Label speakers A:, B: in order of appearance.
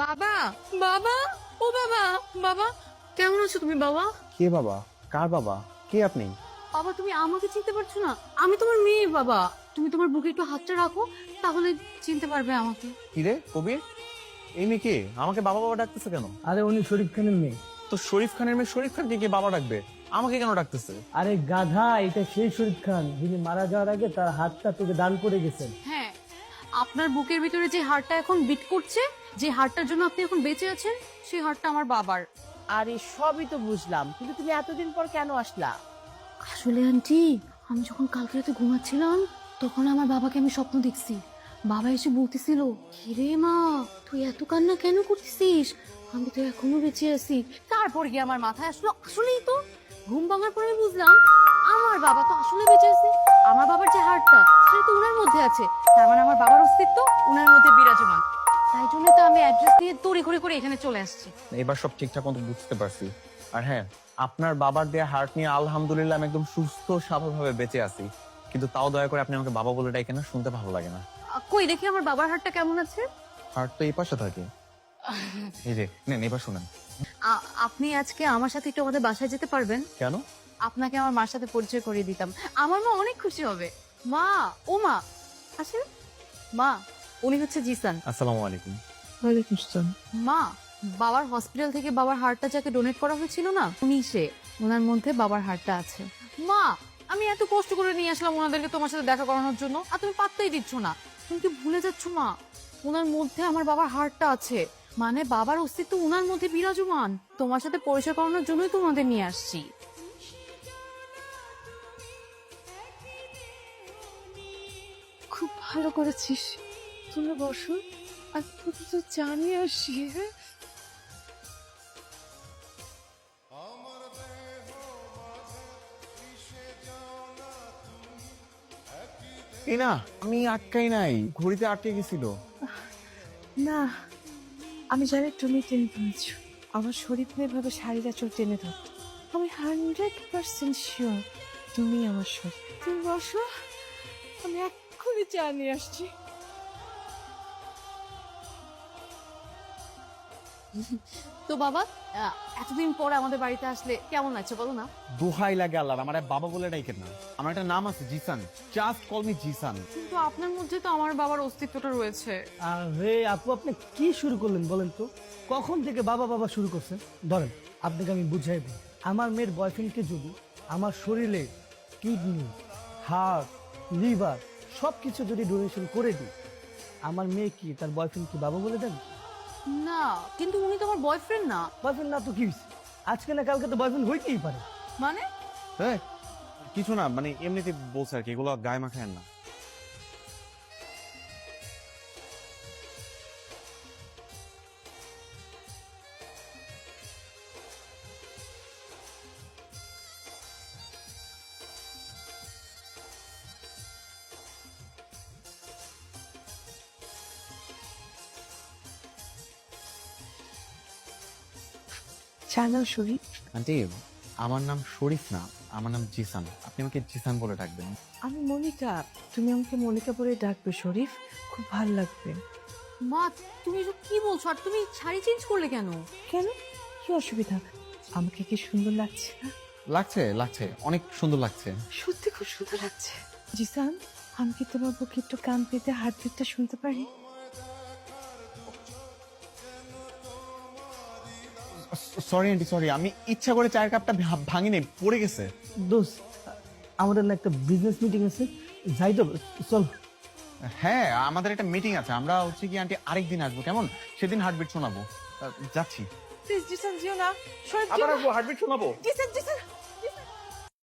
A: বাবা, বাবা, ও বাবা, বাবা কেমন আছো তুমি বাবা?
B: কে বাবা? কার বাবা? কে আপনি?
A: বাবা তুমি আমাকে চিনতে পারছো না? আমি তোমার মেয়ে বাবা। তুমি তোমার বুকে একটু হাতটা রাখো, তাহলে চিনতে পারবে আমাকে।
B: কি রে কবির? এই মেয়ে কে? আমাকে বাবা বাবা ডাকতেছে কেন?
C: আরে উনি শরীফ খানের মেয়ে।
B: তো শরীফ খানের মেয়ে শরীফ খানকে কে বাবা ডাকবে? আমাকে কেন ডাকতেছে?
C: আরে গাধা, এটা সেই শরীফ খান যিনি মারা যাওয়ার আগে তার হাতটা তোকে দান করে গেছেন।
A: হ্যাঁ, আপনার বুকের ভিতরে যে হাড়টা এখন বিট করছে, যে হাড়টার জন্য আপনি এখন বেঁচে আছেন, সেই হাড়টা আমার বাবার।
D: আরে সবই তো বুঝলাম, কিন্তু তুমি এতদিন পর কেন আসলা?
A: আসলে আন্টি, আমি যখন কালকে রাতে ঘুমাচ্ছিলাম, তখন আমার বাবাকে আমি স্বপ্ন দেখছি। বাবা এসে বলতেছিল, কিরে মা, তুই এত কান্না কেন করতেছিস? আমি তো এখনো বেঁচে আছি। তারপর গিয়ে আমার মাথায় আসলো, আসলেই তো। ঘুম ভাঙার পরে আমি বুঝলাম, আমার বাবা তো আসলে বেঁচে আছে। আমার বাবার যে হাড়টা, সেটা তো উনার মধ্যে আছে। তার মানে আমার বাবার অস্তিত্ব উনার মধ্যে বিরাজমান। তাই জন্য তো আমি অ্যাড্রেস দিয়ে তড়ি করে এখানে চলে আসছি।
B: এবার সব ঠিকঠাক মতো বুঝতে পারছি। আর হ্যাঁ, আপনার বাবার দেয়া হার্ট নিয়ে আলহামদুলিল্লাহ আমি একদম সুস্থ স্বাভাবিকভাবে বেঁচে আছি। কিন্তু তাও দয়া করে আপনি আমাকে বাবা বলে ডাকেন না, শুনতে ভালো লাগে না।
A: কই দেখি আমার বাবার হাড়টা কেমন আছে।
B: হার্ট তো এই পাশে থাকে। এই যে নেন, এবার শুনেন।
A: আপনি আজকে আমার সাথে একটু আমাদের বাসায় যেতে পারবেন?
B: কেন?
A: আপনাকে আমার মার সাথে পরিচয় করিয়ে দিতাম। আমার মা অনেক খুশি হবে। মা, ও মা, আসেন। মা, উনি হচ্ছে জিসান।
B: আসসালামু আলাইকুম।
C: ওয়ালাইকুম আসসালাম।
A: মা, বাবার হসপিটাল থেকে বাবার হাড়টা যাকে ডোনেট করা হয়েছিল না, উনি সে। ওনার মধ্যে বাবার হাড়টা আছে। মা, আমি এত কষ্ট করে নিয়ে আসলাম ওনাদেরকে তোমার সাথে দেখা করানোর জন্য, আর তুমি পাত্তাই দিচ্ছ না। তুমি কি ভুলে যাচ্ছ মা? ওনার মধ্যে আমার বাবার হাড়টা আছে, মানে বাবার অস্তিত্ব ওনার মধ্যে বিরাজমান। তোমার সাথে পরিচয় করানোর জন্যই তো ওনাদের নিয়ে আসছি।
E: খুব ভালো করেছিস। তোমরা বসো, আর তোকে তো জানিয়ে আসি। হ্যাঁ,
B: এই না, আমি আটকাই নাই, ঘড়িতে আটকে গেছিল।
E: না, আমি জানি তুমি টেনে ধরেছ। আমার শরীর এভাবে শাড়ির আঁচল টেনে ধরত। আমি 100% শিওর তুমি আমার শরীর। তুমি বসো, আমি এক্ষুনি চা নিয়ে আসছি।
A: তো বাবা, এতদিন পরে আমাদের বাড়িতে আসলে কেমন লাগছে বলো না?
B: দোহাই লাগে আল্লাহর, আমার বাবা বলে ডাকেন না। আমার একটা নাম আছে, Zeeshan. Just call me Zeeshan.
A: কিন্তু আপনার মধ্যে তো আমার বাবার অস্তিত্বটা রয়েছে।
C: আরে আপু, আপনি কি শুরু করলেন বলেন তো? কখন থেকে বাবা বাবা শুরু করছেন? ধরেন, আপনাকে আমি বুঝাই দিই। আমার মেয়ের বয়ফ্রেন্ডকে যদি আমার শরীরে কিডনি, হার্ট, লিভার সবকিছু যদি ডোনেশন করে দিই, আমার মেয়ে কি তার বয়ফ্রেন্ড কি বাবা বলে দেন?
A: না, কিন্তু উনি তো আমার বয়ফ্রেন্ড না।
C: বয়ফ্রেন্ড না তো কি হয়েছে? আজকে না কালকে তো বয়ফ্রেন্ড হইতেই পারে।
A: মানে
B: হ্যাঁ, কিছু না, মানে এমনিতে বলছে আর কি, এগুলো গায়ে মাখায় না।
E: জানাও শরীর।
B: আন্টি, আমার নাম শরীফ না, আমার নাম জিসান। আপনি আমাকে জিসান বলে ডাকবেন।
E: আমি মনিকা, তুমি আমাকে মনিকা বলে ডাকবে শরীফ, খুব ভালো লাগবে।
A: মা, তুমি এসব কি বলছো? আর তুমি শাড়ি চেঞ্জ করলে কেন?
E: কেন, কি অসুবিধা? আমাকে কি সুন্দর লাগছে না?
B: লাগছে, লাগছে, অনেক সুন্দর লাগছে।
E: সত্যি খুব সুন্দর লাগছে। জিসান, আমি কি তোমার বুকে একটু কান পেতে হাত বিটটা শুনতে পারি?
B: সরি আন্টি, সরি, আমি ইচ্ছা করে চায়ের কাপটা ভাঙিনি, পড়ে গেছে।
C: দোস্ত, আমাদের না একটা বিজনেস মিটিং আছে, যাই তো, চল।
B: হ্যাঁ, আমাদের একটা মিটিং আছে, আমরা হচ্ছে কি আন্টি আরেকদিন আসবো, কেমন? সেদিন হার্টবিট শোনাবো। যাচ্ছি।
E: প্লিজ জিসান, যেও না। শরীফ,
B: আবার আসবো, হার্টবিট শোনাবো।
E: জিসান, জিসান।